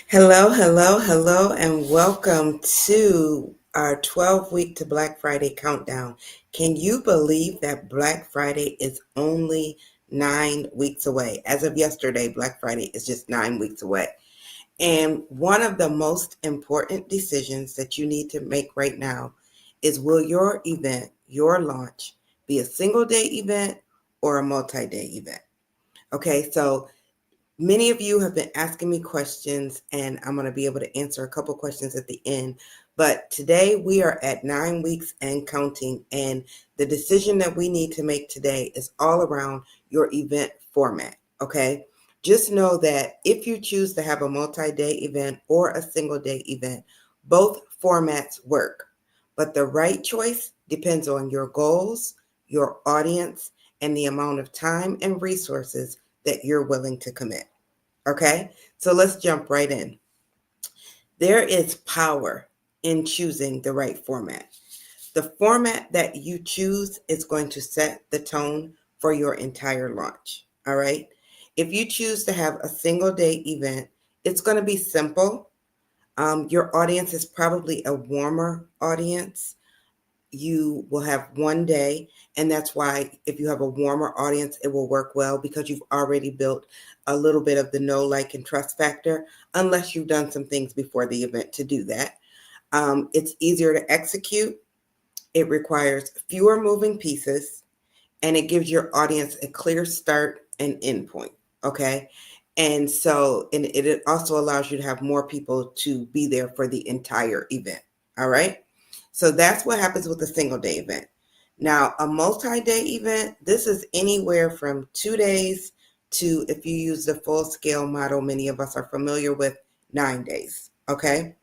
Hello, hello, hello, and welcome to our 12-week to Black Friday countdown. Can you believe that Black Friday is only 9 weeks away? As of yesterday, Black Friday is just 9 weeks away. And one of the most important decisions that you need to make right now is, will your event, your launch, be a single day event or a multi day event? Okay, so many of you have been asking me questions, and I'm going to be able to answer a couple questions at the end. But today we are at 9 weeks and counting, and the decision that we need to make today is all around your event format. Okay. Just know that if you choose to have a multi day event or a single day event, both formats work. But the right choice depends on your goals, your audience, and the amount of time and resources that you're willing to commit. Okay, so let's jump right in. There is power in choosing the right format. The format that you choose is going to set the tone for your entire launch. All right, if you choose to have a single day event, it's going to be simple. Your audience is probably a warmer audience. You will have one day, and that's why if you have a warmer audience, it will work well because you've already built a little bit of the know, like, and trust factor, unless you've done some things before the event to do that. It's easier to execute. It requires fewer moving pieces, and it gives your audience a clear start and end point. Okay, and it also allows you to have more people to be there for the entire event. All right, so that's what happens with a single day event. Now, a multi-day event, this is anywhere from 2 days to, if you use the full scale model many of us are familiar with, 9 days. Okay,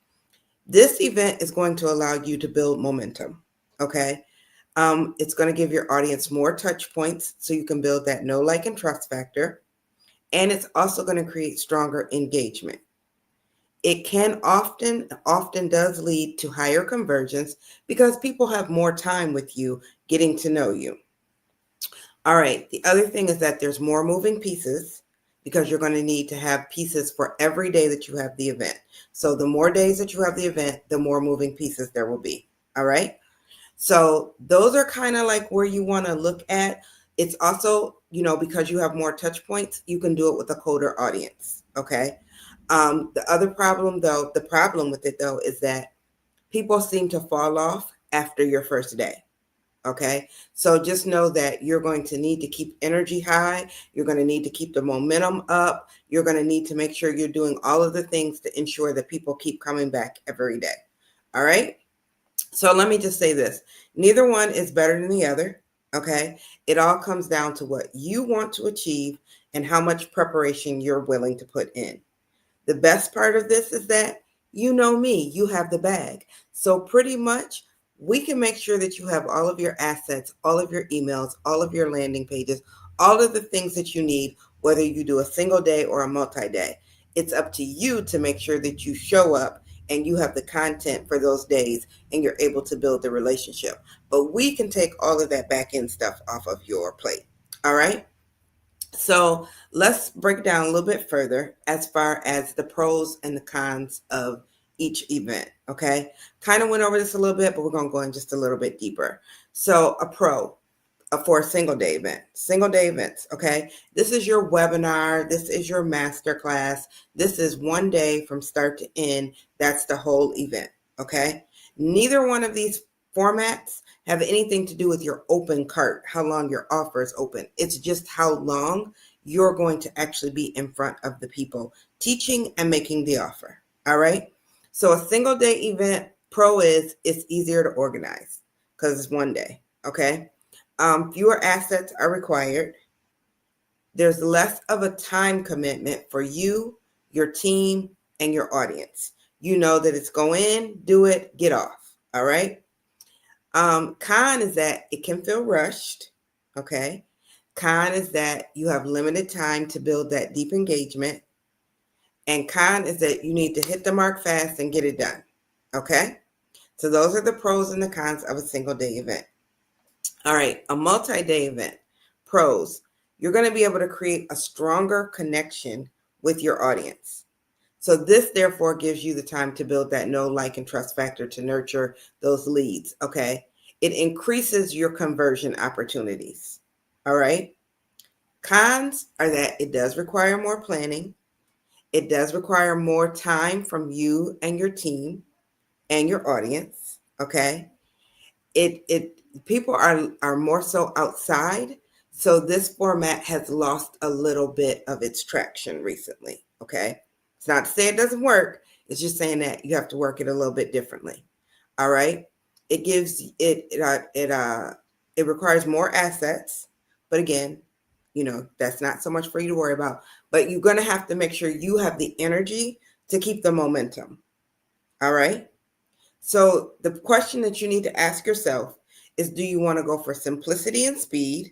this event is going to allow you to build momentum. Okay, it's going to give your audience more touch points so you can build that know, like, and trust factor. And it's also going to create stronger engagement. It can often does lead to higher conversions because people have more time with you getting to know you. All right. The other thing is that there's more moving pieces because you're going to need to have pieces for every day that you have the event. So the more days that you have the event, the more moving pieces there will be. All right. So those are kind of like where you want to look at. It's also, because you have more touch points, you can do it with a colder audience. Okay. The problem with it though, is that people seem to fall off after your first day. Okay. So just know that you're going to need to keep energy high. You're going to need to keep the momentum up. You're going to need to make sure you're doing all of the things to ensure that people keep coming back every day. All right. So let me just say this. Neither one is better than the other. Okay. It all comes down to what you want to achieve and how much preparation you're willing to put in. The best part of this is that you know me, you have the bag. So pretty much we can make sure that you have all of your assets, all of your emails, all of your landing pages, all of the things that you need, whether you do a single day or a multi day. It's up to you to make sure that you show up and you have the content for those days and you're able to build the relationship. But we can take all of that back end stuff off of your plate. All right. So let's break down a little bit further as far as the pros and the cons of each event. Okay. Kind of went over this a little bit, but we're going to go in just a little bit deeper. So a pro for a single day event, single day events. Okay. This is your webinar. This is your master class. This is one day from start to end. That's the whole event. Okay. Neither one of these formats have anything to do with your open cart, how long your offer is open. It's just how long you're going to actually be in front of the people teaching and making the offer. All right. So a single day event pro is it's easier to organize because it's one day. Okay. Fewer assets are required. There's less of a time commitment for you, your team, and your audience. You know that it's go in, do it, get off. All right. Con is that it can feel rushed. Okay. Con is that you have limited time to build that deep engagement. And con is that you need to hit the mark fast and get it done. Okay. So those are the pros and the cons of a single day event. All right. A multi-day event. Pros. You're going to be able to create a stronger connection with your audience. So this therefore gives you the time to build that know, like, and trust factor to nurture those leads, okay? It increases your conversion opportunities, all right? Cons are that it does require more planning. It does require more time from you and your team and your audience, okay? It people are more so outside, so this format has lost a little bit of its traction recently, okay? It's not to say it doesn't work, it's just saying that you have to work it a little bit differently. All right? It gives it requires more assets, but again, that's not so much for you to worry about, but you're going to have to make sure you have the energy to keep the momentum. All right? So the question that you need to ask yourself is, do you want to go for simplicity and speed,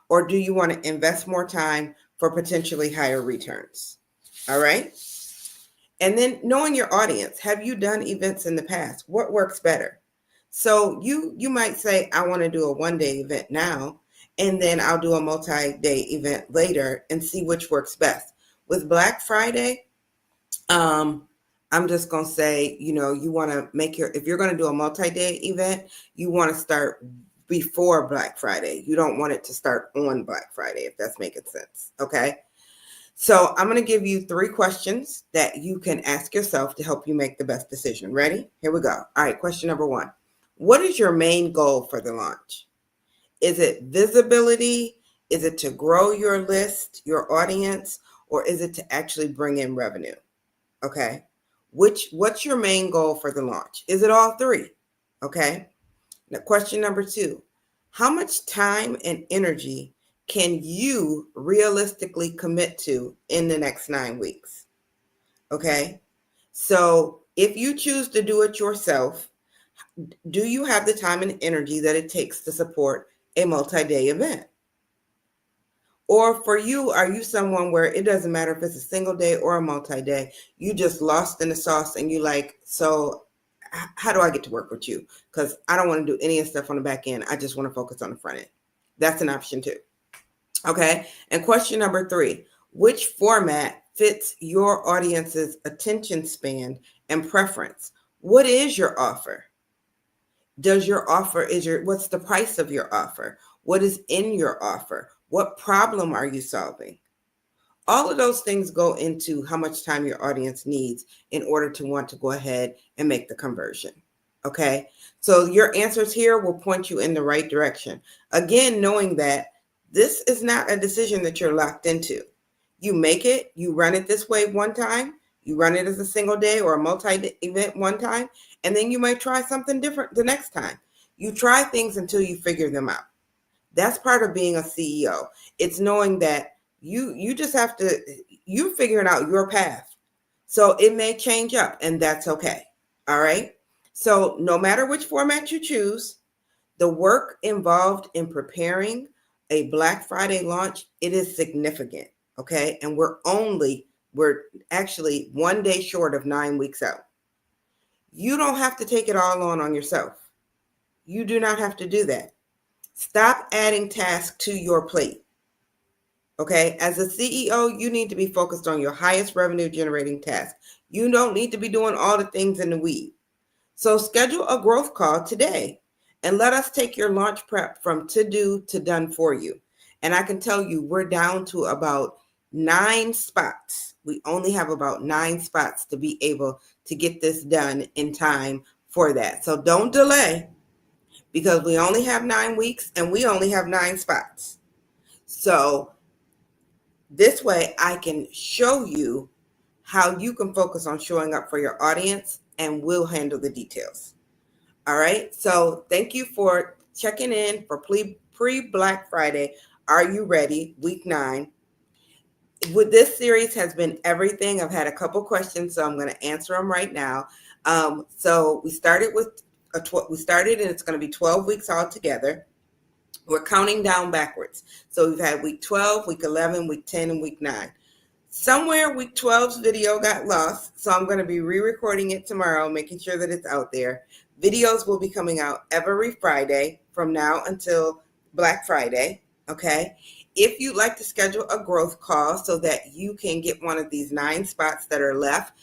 or do you want to invest more time for potentially higher returns? All right. And then knowing your audience, have you done events in the past? What works better? So you might say, I want to do a 1-day event now, and then I'll do a multi-day event later and see which works best. With Black Friday, I'm just going to say, you want to if you're going to do a multi-day event, you want to start before Black Friday. You don't want it to start on Black Friday, if that's making sense. Okay. So I'm going to give you 3 questions that you can ask yourself to help you make the best decision. Ready? Here we go. All right. Question number 1. What is your main goal for the launch? Is it visibility? Is it to grow your list, your audience, or is it to actually bring in revenue? Okay. What's your main goal for the launch? Is it all 3? Okay. Now, question number 2. How much time and energy can you realistically commit to in the next 9 weeks? Okay. So if you choose to do it yourself, do you have the time and energy that it takes to support a multi-day event? Or for you, are you someone where it doesn't matter if it's a single day or a multi-day, you just lost in the sauce and you like, so how do I get to work with you? Because I don't want to do any of the stuff on the back end. I just want to focus on the front end. That's an option too. Okay. And question number 3, which format fits your audience's attention span and preference? What is your offer? What's the price of your offer? What is in your offer? What problem are you solving? All of those things go into how much time your audience needs in order to want to go ahead and make the conversion. Okay. So your answers here will point you in the right direction. Again, knowing that this is not a decision that you're locked into. You make it, you run it this way one time, you run it as a single day or a multi-event one time, and then you might try something different the next time. You try things until you figure them out. That's part of being a CEO. It's knowing that you just have to, you figuring out your path. So it may change up, and that's okay. All right. So no matter which format you choose, the work involved in preparing a Black Friday launch, it is significant. Okay. And we're actually 1 day short of 9 weeks out. You don't have to take it all on yourself. You do not have to do that. Stop adding tasks to your plate. Okay. As a CEO, you need to be focused on your highest revenue generating task. You don't need to be doing all the things in the weed. So schedule a growth call today and let us take your launch prep from to do to done for you. And I can tell you, we're down to about 9 spots. We only have about 9 spots to be able to get this done in time for that. So don't delay, because we only have 9 weeks and we only have 9 spots. So this way I can show you how you can focus on showing up for your audience, and we'll handle the details. All right. So thank you for checking in for pre-Black Friday. Are you ready? Week 9. With this series has been everything. I've had a couple questions, so I'm going to answer them right now. So we started and it's going to be 12 weeks all together. We're counting down backwards. So we've had week 12, week 11, week 10, and week 9. Somewhere week 12's video got lost, so I'm going to be re-recording it tomorrow, making sure that it's out there. Videos will be coming out every Friday from now until Black Friday, okay? if you'd like to schedule a growth call so that you can get one of these 9 spots that are left,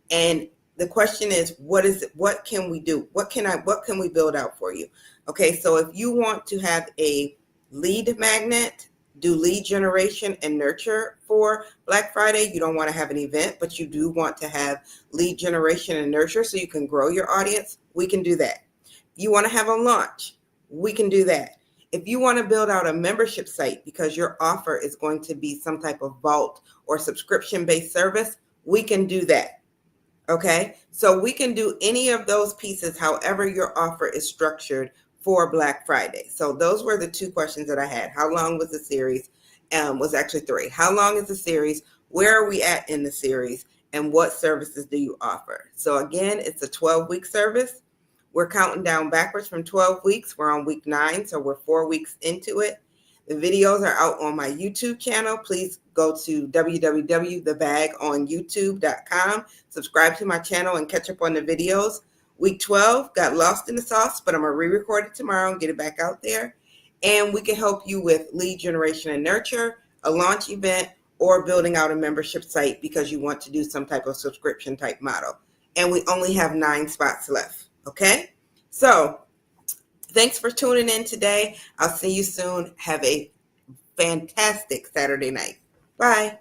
and the question is, what can we do? What can we build out for you? Okay, so if you want to have a lead magnet, do lead generation and nurture for Black Friday, you don't want to have an event, but you do want to have lead generation and nurture so you can grow your audience, we can do that. You want to have a launch, we can do that. If you want to build out a membership site because your offer is going to be some type of vault or subscription-based service, we can do that. Okay, so we can do any of those pieces, however your offer is structured for Black Friday. So those were the 2 questions that I had. How long was the series? Was actually 3. How long is the series? Where are we at in the series? And what services do you offer? So again, it's a 12-week service. We're counting down backwards from 12 weeks. We're on week 9, so we're 4 weeks into it. The videos are out on my YouTube channel. Please go to www.thebagonyoutube.com. Subscribe to my channel and catch up on the videos. Week 12 got lost in the sauce, but I'm going to re-record it tomorrow and get it back out there. And we can help you with lead generation and nurture, a launch event, or building out a membership site because you want to do some type of subscription type model. And we only have 9 spots left. Okay? So thanks for tuning in today. I'll see you soon. Have a fantastic Saturday night. Bye.